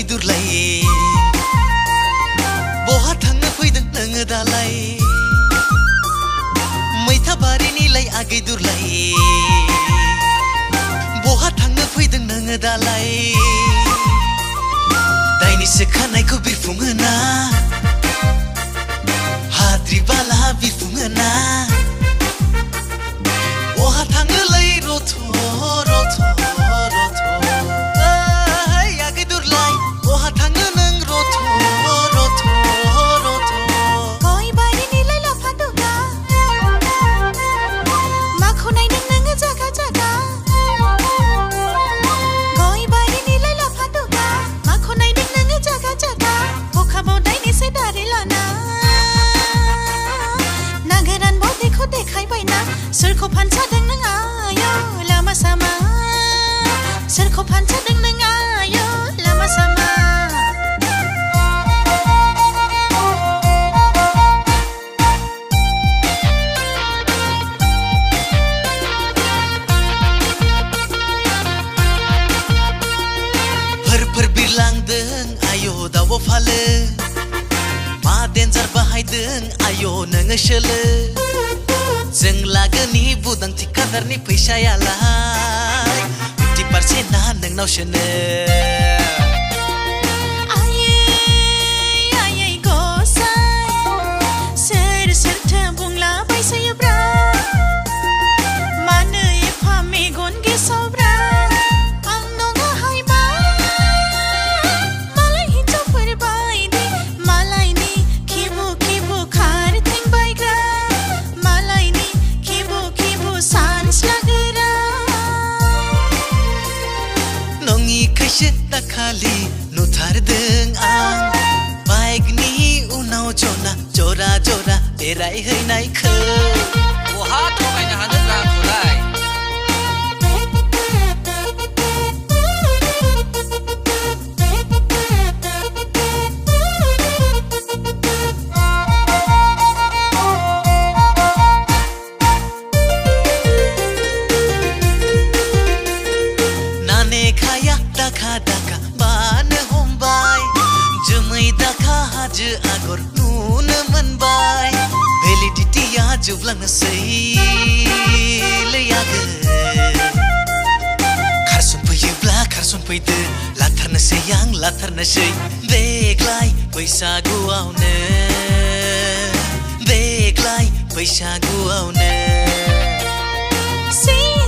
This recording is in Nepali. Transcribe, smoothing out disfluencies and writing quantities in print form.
दुरलाय बहा थांनो फैदों नोङो दालाय मैथा बारिनिलाय आगै दुरलाय बहा थांनो फैदों नोङो दालाय दाइनिसो खानायखौ बिरफुङो ना हाद्रि बाला बिरफुङो ना बहा थाङोलाय रथ' रथ' रथ' आगै दुरलाय बहा थाङो नों रथ' रथ' रथ' गय बारिनिलाय लाफा दुगा माखौ नायदों नोङो जागा जागा गय बारिनिलाय लाफा दुगा माखौ नायदों नोङो जागा जागा बखाबाव दाइनिसो दारि लाना ना गोरान बदेखौ देखायबायना सोरखौ फानसादों नों आयो लामा सामा सोरखौ फानसादों नों आयो लामा सामा फोर बिरलांदों आय' दाउब' फालो मा देन्जार बाहायदों आय' नोङो सोलो जों लागोनि बुदां थिखादारनि फैसायालाय 50%ना नोंनाव सोनो आयै आयै गसाय सोर सोरथो बुंलाबायसोयोब्रा मानो एफा मेगन गेसावब्रा आं नङाहाय मा मालाय हिनजावफोर बायदि मालायनि खिबु खिबु खारथें बायग्रा मालायनि खिबु खिबु सानस्लागोरा नङिखायसो दाखालि नुथारदों आं बाइकनि उनाव जना जरा जरा बेरायहैनायखौ बहा थगायनो हानोब्रा आंखौलाय नानेखाया दाखा दाखा बानो हमबाय जोमै दाखा हाजो आगर नुनो मोनबाय भेलिडिटिया जोबलांनोसै आगै खारसनफैयोब्ला खारसनफैदो लाथारनोसै आं लाथारनोसै देग्लाय बैसागुआवनो देग्लाय बैसागुआवनो See